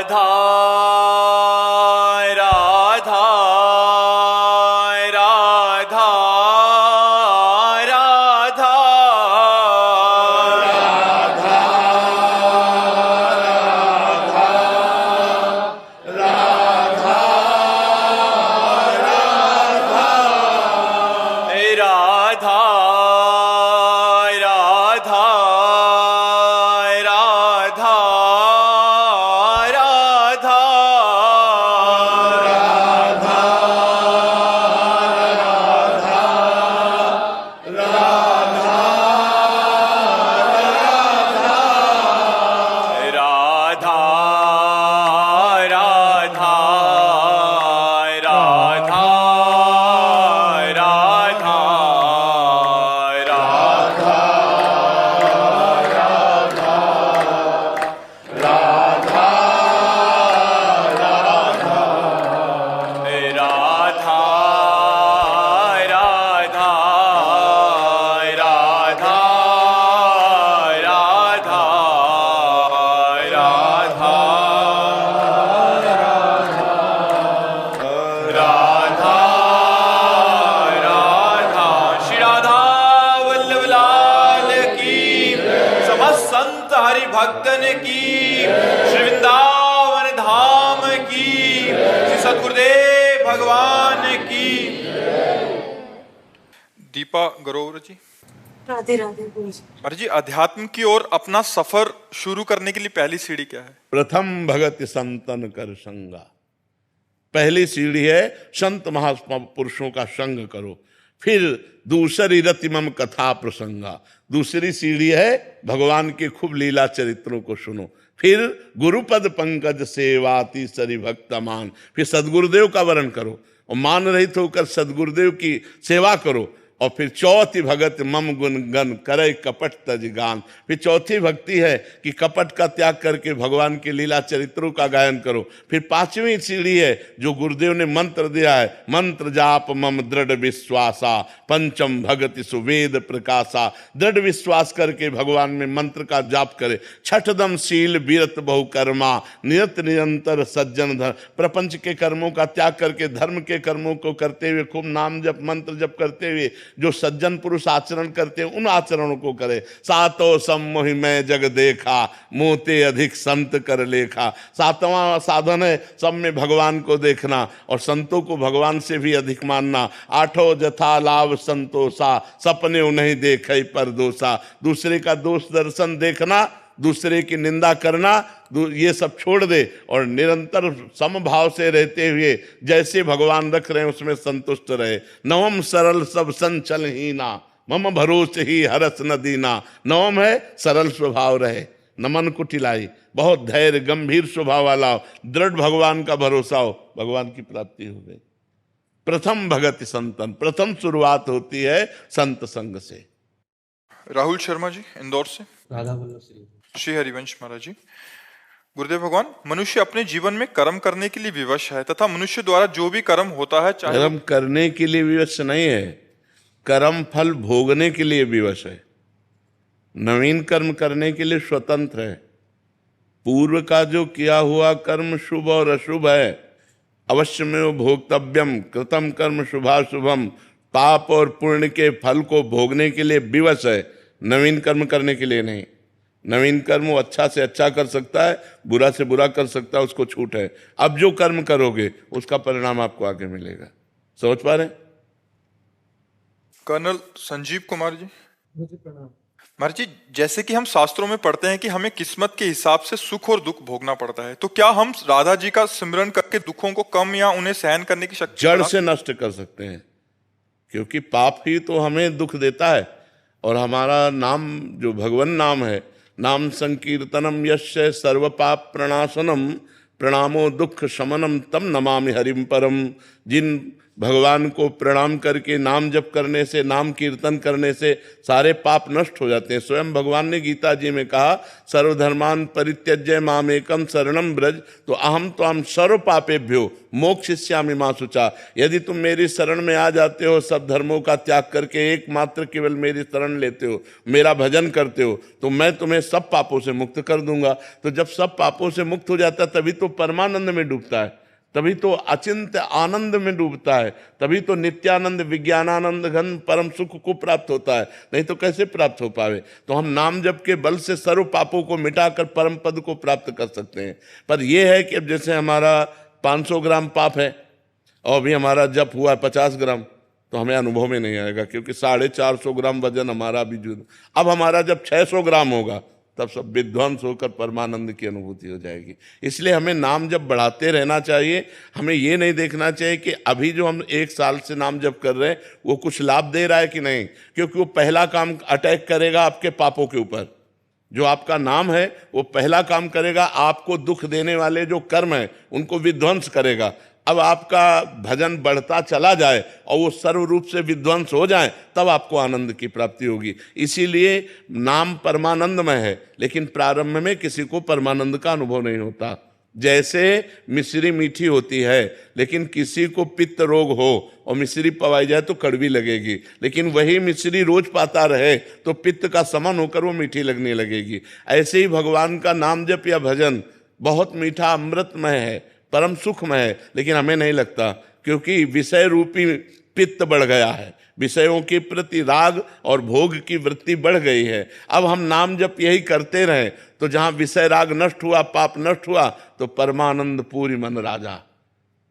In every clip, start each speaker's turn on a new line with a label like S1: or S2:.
S1: राधा राधा राधा राधा राधा राधा राधा राधा राधा राधा राधा राधा राधा राधा राधा राधा राधा राधा राधा श्री राधा वल्लभ लाल की समस्त संत हरि भक्तन की श्री वृंदावन धाम की श्री सद्गुरुदेव भगवान की। दीपा गरोवर जी।
S2: राधे राधे बोल।
S1: महाराज जी, अध्यात्म की ओर अपना सफर शुरू करने के लिए पहली सीढ़ी क्या है?
S3: प्रथम भगत संतन कर संगा। पहली सीढ़ी है संत महापुरुषों का संग करो। फिर दूसरी रति मम कथा प्रसंगा। दूसरी सीढ़ी है भगवान के खूब लीला चरित्रों को सुनो। फिर गुरुपद पंकज सेवाति सरि भक्त मान। फिर सदगुरुदेव का वर्ण करो और मान रहित होकर सदगुरुदेव की सेवा करो। और फिर चौथी भगत मम गुण गन करे कपट तज गान। फिर चौथी भक्ति है कि कपट का त्याग करके भगवान के लीला चरित्रों का गायन करो। फिर पांचवी सीढ़ी है जो गुरुदेव ने मंत्र दिया है, मंत्र जाप मम दृढ़ विश्वासा पंचम भगति सुवेद प्रकाशा। दृढ़ विश्वास करके भगवान में मंत्र का जाप करे। छठदम शील बीरत बहुकर्मा निरत निरंतर सज्जन धर्म। प्रपंच के कर्मों का त्याग करके धर्म के कर्मों को करते हुए खूब नाम जप मंत्र जप करते हुए जो सज्जन पुरुष आचरण करते हैं उन आचरणों को करे। सातो सम्मोहि मैं जग देखा मोते अधिक संत कर लेखा। सातवां साधन है सब में भगवान को देखना और संतों को भगवान से भी अधिक मानना। आठों जथा लाभ संतोषा सपने नहीं देखे पर दोषा। दूसरे का दोष दर्शन देखना, दूसरे की निंदा करना, ये सब छोड़ दे और निरंतर समभाव से रहते हुए जैसे भगवान रख रहे हैं उसमें संतुष्ट रहे। नवम सरल सब संचल हीना मम भरोसे ही हरस न दीना। नवम है सरल स्वभाव रहे, न मन को टिलाई, बहुत धैर्य गंभीर स्वभाव वाला हो, दृढ़ भगवान का भरोसा हो, भगवान की प्राप्ति हो गई। प्रथम भगत संतन, प्रथम शुरुआत होती है संत संग से।
S1: राहुल शर्मा जी इंदौर से।
S4: राधा वल्लभ
S1: श्री हरिवंश महाराज जी। गुरुदेव भगवान, मनुष्य अपने जीवन में कर्म करने के लिए विवश है तथा मनुष्य द्वारा जो भी कर्म होता है चाहे
S3: कर्म करने के लिए विवश नहीं है, कर्म फल भोगने के लिए विवश है। नवीन कर्म करने के लिए स्वतंत्र है। पूर्व का जो किया हुआ कर्म शुभ और अशुभ है अवश्य में वो भोक्तव्यम। कृतम कर्म शुभाशुभम। पाप और पुण्य के फल को भोगने के लिए विवश है, नवीन कर्म करने के लिए नहीं। नवीन कर्म वो अच्छा से अच्छा कर सकता है, बुरा से बुरा कर सकता है, उसको छूट है। अब जो कर्म करोगे उसका परिणाम आपको आगे मिलेगा। समझ पा रहे?
S1: कर्नल संजीव कुमार जी।
S4: प्रणाम।
S1: महाराज जी, जैसे कि हम शास्त्रों में पढ़ते हैं कि हमें किस्मत के हिसाब से सुख और दुख भोगना पड़ता है, तो क्या हम राधा जी का सिमरन करके दुखों को कम या उन्हें सहन करने की शक्ति
S3: जड़ से नष्ट कर सकते हैं? क्योंकि पाप ही तो हमें दुख देता है। और हमारा नाम जो भगवान नाम है, नाम संकीर्तनम यस्य सर्व पाप प्रणाशनम प्रणामो दुख शमनम तम नमामि हरिम परम। जिन भगवान को प्रणाम करके नाम जप करने से, नाम कीर्तन करने से सारे पाप नष्ट हो जाते हैं। स्वयं भगवान ने गीता जी में कहा, सर्वधर्मान परित्यज्य मामेकम शरणम ब्रज, तो अहम त्वाम सर्व पापेभ्यो मोक्षयिष्यामि मा शुचा। यदि तुम मेरी शरण में आ जाते हो, सब धर्मों का त्याग करके एकमात्र केवल मेरी शरण लेते हो, मेरा भजन करते हो, तो मैं तुम्हें सब पापों से मुक्त कर दूंगा। तो जब सब पापों से मुक्त हो जाता है तभी तो परमानंद में डूबता है, तभी तो अचिंत्य आनंद में डूबता है, तभी तो नित्यानंद विज्ञानानंद घन परम सुख को प्राप्त होता है। नहीं तो कैसे प्राप्त हो पावे। तो हम नाम जप के बल से सर्व पापों को मिटाकर परम पद को प्राप्त कर सकते हैं। पर यह है कि अब जैसे हमारा 500 ग्राम पाप है और अभी हमारा जप हुआ है 50 ग्राम, तो हमें अनुभव में नहीं आएगा, क्योंकि 450 ग्राम वजन हमारा भी जुड़। अब हमारा जब 600 ग्राम होगा तब सब विध्वंस होकर परमानंद की अनुभूति हो जाएगी। इसलिए हमें नाम जप बढ़ाते रहना चाहिए। हमें ये नहीं देखना चाहिए कि अभी जो हम 1 साल से नाम जप कर रहे हैं वो कुछ लाभ दे रहा है कि नहीं, क्योंकि वो पहला काम अटैक करेगा आपके पापों के ऊपर। जो आपका नाम है वो पहला काम करेगा, आपको दुख देने वाले जो कर्म है उनको विध्वंस करेगा। अब आपका भजन बढ़ता चला जाए और वो सर्व रूप से विध्वंस हो जाए, तब आपको आनंद की प्राप्ति होगी। इसीलिए नाम परमानंदमय है, लेकिन प्रारंभ में किसी को परमानंद का अनुभव नहीं होता। जैसे मिश्री मीठी होती है, लेकिन किसी को पित्त रोग हो और मिश्री पवाई जाए तो कड़वी लगेगी, लेकिन वही मिश्री रोज पाता रहे तो पित्त का समन होकर वो मीठी लगने लगेगी। ऐसे ही भगवान का नाम जप या भजन बहुत मीठा अमृतमय है, परम सुखमय है, लेकिन हमें नहीं लगता, क्योंकि विषय रूपी पित्त बढ़ गया है, विषयों के प्रति राग और भोग की वृत्ति बढ़ गई है। अब हम नाम जप यही करते रहें तो जहां विषय राग नष्ट हुआ, पाप नष्ट हुआ, तो परमानंद पूरी मन राजा,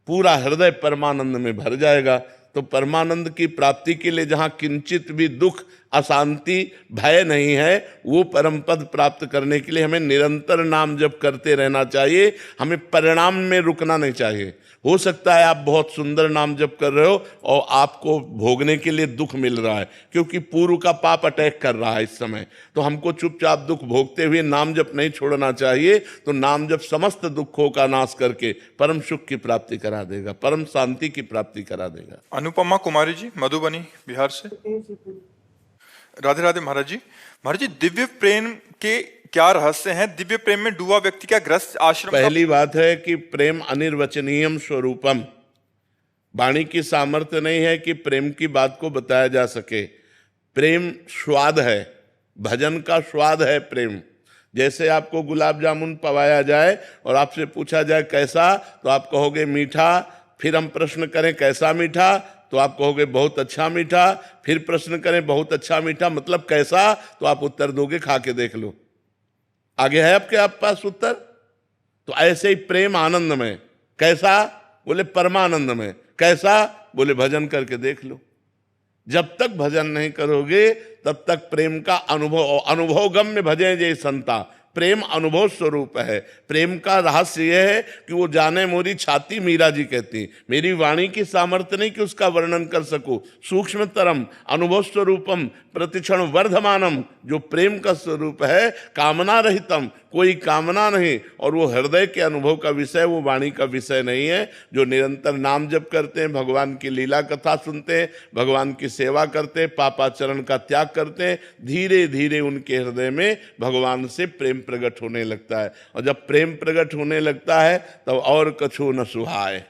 S3: पूरा हृदय परमानंद में भर जाएगा। तो परमानंद की प्राप्ति के लिए जहां किंचित भी दुख, अशांति, भय नहीं है, वो परम पद प्राप्त करने के लिए हमें निरंतर नाम जप करते रहना चाहिए। हमें परिणाम में रुकना नहीं चाहिए। हो सकता है आप बहुत सुंदर नाम जप कर रहे हो और आपको भोगने के लिए दुख मिल रहा है, क्योंकि पूर्व का पाप अटैक कर रहा है इस समय। तो हमको चुपचाप दुख भोगते हुए नाम जप नहीं छोड़ना चाहिए। तो नाम जप समस्त दुखों का नाश करके परम सुख की प्राप्ति करा देगा, परम शांति की प्राप्ति करा देगा।
S1: अनुपमा कुमारी जी, मधुबनी, बिहार से। राधे राधे महाराज जी। महाराज जी, दिव्य प्रेम के क्या रहस्य हैं? दिव्य प्रेम में डूबा व्यक्ति क्या ग्रस्त आश्रम?
S3: पहली बात है कि प्रेम अनिर्वचनीयम स्वरूपम। वाणी की सामर्थ्य नहीं है कि प्रेम की बात को बताया जा सके। प्रेम स्वाद है, भजन का स्वाद है प्रेम। जैसे आपको गुलाब जामुन पवाया जाए और आपसे पूछा जाए कैसा, तो आप कहोगे मीठा। फिर हम प्रश्न करें कैसा मीठा, तो आप कहोगे बहुत अच्छा मीठा। फिर प्रश्न करें बहुत अच्छा मीठा मतलब कैसा, तो आप उत्तर दोगे खा के देख लो। आगे है आपके पास उत्तर। तो ऐसे ही प्रेम आनंद में। कैसा? बोले परमानंद में। कैसा? बोले भजन करके देख लो। जब तक भजन नहीं करोगे तब तक प्रेम का अनुभव गम्य भजे जय संता। प्रेम अनुभव स्वरूप है। प्रेम का रहस्य यह है कि वो जाने मोरी छाती, मीरा जी कहती, मेरी वाणी की सामर्थ्य नहीं कि उसका वर्णन कर सकूं। सूक्ष्मतरम अनुभव स्वरूपम प्रतिक्षण वर्धमानम, जो प्रेम का स्वरूप है, कामना रहितम, कोई कामना नहीं, और वो हृदय के अनुभव का विषय, वो वाणी का विषय नहीं है। जो निरंतर नाम जप करते हैं, भगवान की लीला कथा सुनते हैं, भगवान की सेवा करते हैं, पापाचरण का त्याग करते हैं, धीरे धीरे उनके हृदय में भगवान से प्रेम प्रकट होने लगता है। और जब प्रेम प्रकट होने लगता है तब और कछु न सुहाए,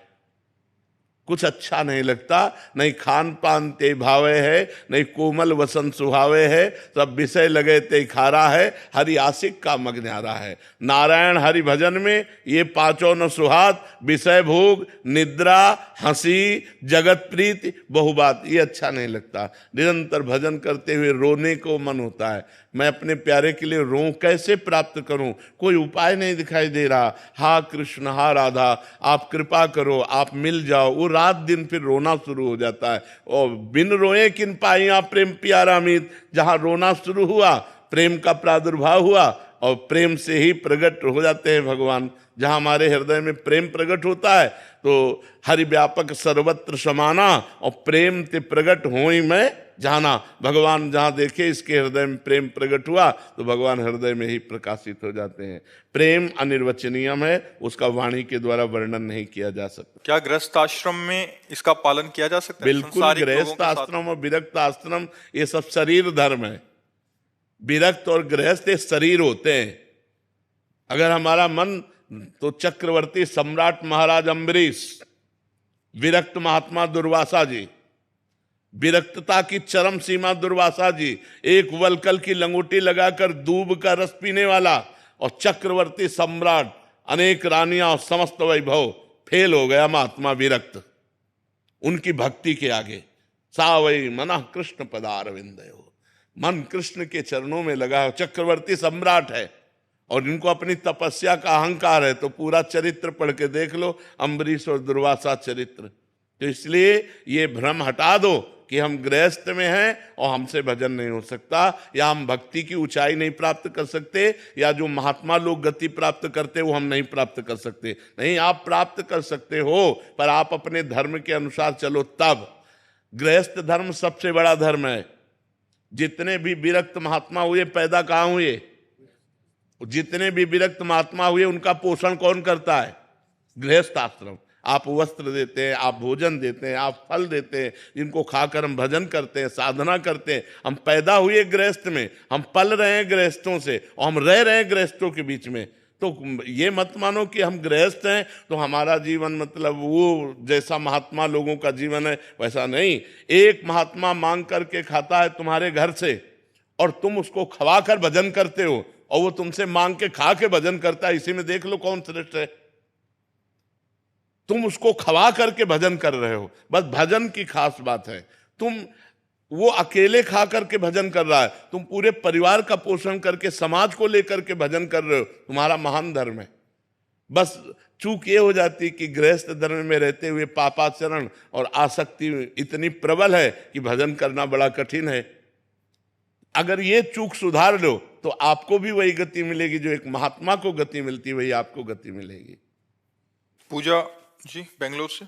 S3: कुछ अच्छा नहीं लगता। नहीं खान पान ते भावे है, नहीं कोमल वसन सुहावे है, सब विषय लगे ते खारा है, हरि आशिक का मग न्यारा है। नारायण हरि भजन में ये पांचों न सुहात, विषय भोग, निद्रा, हंसी, जगत प्रीति, बहुबात, ये अच्छा नहीं लगता। निरंतर भजन करते हुए रोने को मन होता है। मैं अपने प्यारे के लिए रो कैसे प्राप्त करूं? कोई उपाय नहीं दिखाई दे रहा। हा कृष्ण, हा राधा, आप कृपा करो, आप मिल जाओ। वो रात दिन फिर रोना शुरू हो जाता है। और बिन रोए किन पाइया प्रेम प्यारा मीत, जहां रोना शुरू हुआ, प्रेम का प्रादुर्भाव हुआ और प्रेम से ही प्रकट हो जाते हैं भगवान। जहां हमारे हृदय में प्रेम प्रकट होता है तो हरि व्यापक सर्वत्र समाना, और प्रेम ते प्रकट हो ही मैं जाना। भगवान जहां देखे इसके हृदय में प्रेम प्रकट हुआ तो भगवान हृदय में ही प्रकाशित हो जाते हैं। प्रेम अनिर्वचनीयम है, उसका वाणी के द्वारा वर्णन नहीं किया जा सकता।
S1: क्या गृहस्थ आश्रम में इसका पालन किया जा सकता है?
S3: बिल्कुल,
S1: संसारिक लोगों
S3: गृहस्थ
S1: के साथ?
S3: आश्रम और विरक्त आश्रम ये सब शरीर धर्म है। विरक्त और गृहस्थ ये शरीर होते हैं। अगर हमारा मन तो चक्रवर्ती सम्राट महाराज अम्बरीश, विरक्त महात्मा दुर्वासा जी, विरक्तता की चरम सीमा दुर्वासा जी, एक वलकल की लंगोटी लगाकर दूब का रस पीने वाला, और चक्रवर्ती सम्राट, अनेक रानियां और समस्त वैभव, फेल हो गया महात्मा विरक्त उनकी भक्ति के आगे। सा वै मनः कृष्ण पदारविंदयो, मन कृष्ण के चरणों में लगा। चक्रवर्ती सम्राट है और इनको अपनी तपस्या का अहंकार है, तो पूरा चरित्र पढ़ के देख लो, अम्बरीश और दुर्वासा चरित्र। तो इसलिए ये भ्रम हटा दो कि हम गृहस्थ में हैं और हमसे भजन नहीं हो सकता, या हम भक्ति की ऊंचाई नहीं प्राप्त कर सकते, या जो महात्मा लोग गति प्राप्त करते वो हम नहीं प्राप्त कर सकते। नहीं, आप प्राप्त कर सकते हो, पर आप अपने धर्म के अनुसार चलो तब। गृहस्थ धर्म सबसे बड़ा धर्म है। जितने भी विरक्त महात्मा हुए पैदा कहाँ हुए? जितने भी विरक्त महात्मा हुए उनका पोषण कौन करता है? गृहस्थ आश्रम। आप वस्त्र देते हैं, आप भोजन देते हैं, आप फल देते हैं, जिनको खाकर हम भजन करते हैं, साधना करते हैं। हम पैदा हुए गृहस्थ में, हम पल रहे हैं गृहस्थों से, और हम रह रहे हैं गृहस्थों के बीच में। तो ये मत मानो कि हम गृहस्थ हैं तो हमारा जीवन मतलब वो जैसा महात्मा लोगों का जीवन है वैसा नहीं। एक महात्मा मांग करके खाता है तुम्हारे घर से, और तुम उसको खवा कर भजन करते हो, और वो तुमसे मांग के खा के भजन करता है। इसी में देख लो कौन श्रेष्ठ है। तुम उसको खवा करके भजन कर रहे हो, बस भजन की खास बात है। वो अकेले खा करके भजन कर रहा है, तुम पूरे परिवार का पोषण करके समाज को लेकर के भजन कर रहे हो, तुम्हारा महान धर्म है। बस चूक ये हो जाती कि गृहस्थ धर्म में रहते हुए पापाचरण और आसक्ति इतनी प्रबल है कि भजन करना बड़ा कठिन है। अगर ये चूक सुधार लो तो आपको भी वही गति मिलेगी जो एक महात्मा को गति मिलती, वही आपको गति मिलेगी।
S1: पूजा जी बेंगलोर से।